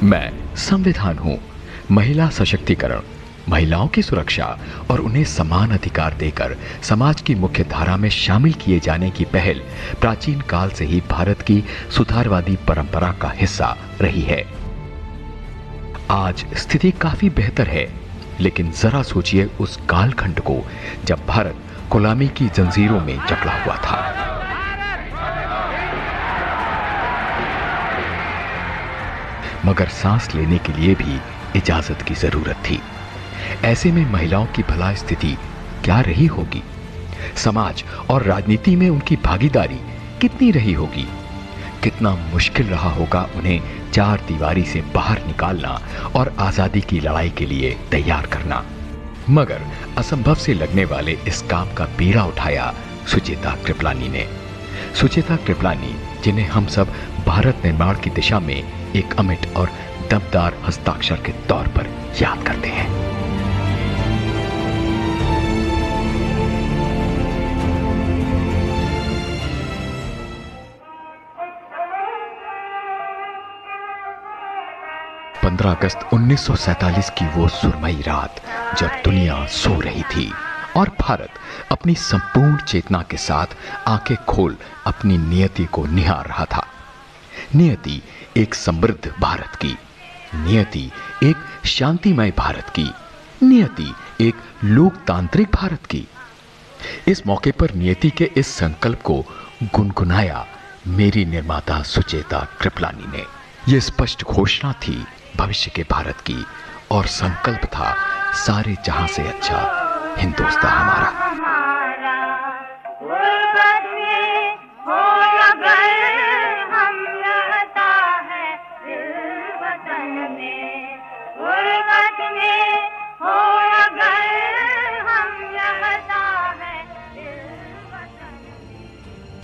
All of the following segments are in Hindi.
मैं संविधान हूं। महिला सशक्तिकरण, महिलाओं की सुरक्षा और उन्हें समान अधिकार देकर समाज की मुख्य धारा में शामिल किए जाने की पहल प्राचीन काल से ही भारत की सुधारवादी परंपरा का हिस्सा रही है। आज स्थिति काफी बेहतर है, लेकिन जरा सोचिए उस कालखंड को जब भारत गुलामी की जंजीरों में जकड़ा हुआ था। मगर सांस लेने के लिए भी इजाजत की जरूरत थी। ऐसे में महिलाओं की भला स्थिति क्या रही होगी? समाज और राजनीति में उनकी भागीदारी कितनी रही होगी? कितना मुश्किल रहा होगा उन्हें चार दीवारी से बाहर निकालना और आजादी की लड़ाई के लिए तैयार करना। मगर असंभव से लगने वाले इस काम का बीड़ा उठाया सुचेता कृपलानी ने। सुचेता कृपलानी, जिन्हें हम सब भारत निर्माण की दिशा में एक अमिट और दमदार हस्ताक्षर के तौर पर याद करते हैं। अगस्त 1947 की वो सुरमई रात, जब दुनिया सो रही थी और भारत अपनी संपूर्ण चेतना के साथ आंखें खोल अपनी नियति को निहार रहा था। नियति एक समृद्ध भारत की, नियति एक शांतिमय भारत की, नियति एक लोकतांत्रिक भारत की। इस मौके पर नियति के इस संकल्प को गुनगुनाया मेरी निर्माता सुचेता कृपलानी ने। यह स्पष्ट घोषणा थी भविष्य के भारत की और संकल्प था सारे जहां से अच्छा हिंदुस्तान हमारा।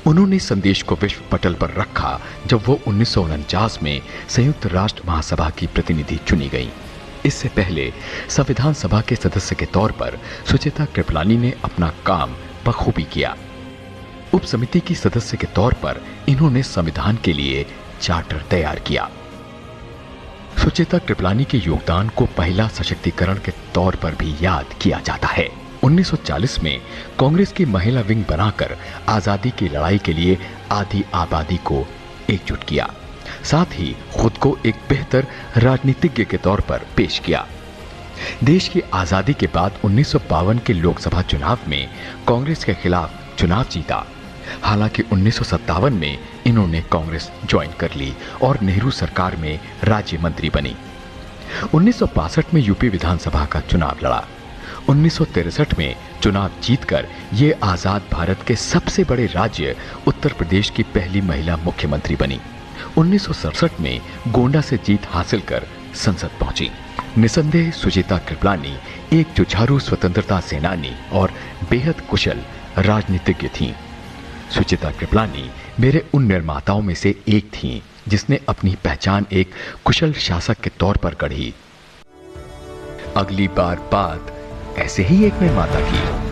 उन्होंने संदेश को विश्व पटल पर रखा जब वो 1949 में संयुक्त राष्ट्र महासभा की प्रतिनिधि चुनी गई। इससे पहले संविधान सभा के सदस्य के तौर पर सुचेता कृपलानी ने अपना काम बखूबी किया। उप समिति की सदस्य के तौर पर इन्होंने संविधान के लिए चार्टर तैयार किया। सुचेता कृपलानी के योगदान को महिला सशक्तिकरण के तौर पर भी याद किया जाता है। 1940 में कांग्रेस की महिला विंग बनाकर आजादी की लड़ाई के लिए आधी आबादी को एकजुट किया, साथ ही खुद को एक बेहतर राजनीतिज्ञ के तौर पर पेश किया। देश की आजादी के बाद 1952 के लोकसभा चुनाव में कांग्रेस के खिलाफ चुनाव जीता। हालांकि 1957 में इन्होंने कांग्रेस ज्वाइन कर ली और नेहरू सरकार में राज्य मंत्री बनी। 1962 में यूपी विधानसभा का चुनाव लड़ा। 1963 में चुनाव जीतकर ये आजाद भारत के सबसे बड़े राज्य उत्तर प्रदेश की पहली महिला मुख्यमंत्री बनी। 1967 में गोंडा से जीत हासिल कर संसद पहुंची। निसंदेह सुचेता कृपलानी एक जुझारू स्वतंत्रता सेनानी और बेहद कुशल राजनीतिज्ञ थीं। सुचेता कृपलानी मेरे उन निर्माताओं में से एक थीं जिसने अपनी पहचान एक कुशल शासक के तौर पर गढ़ी। अगली बार बात ऐसे ही एक निर्माता की।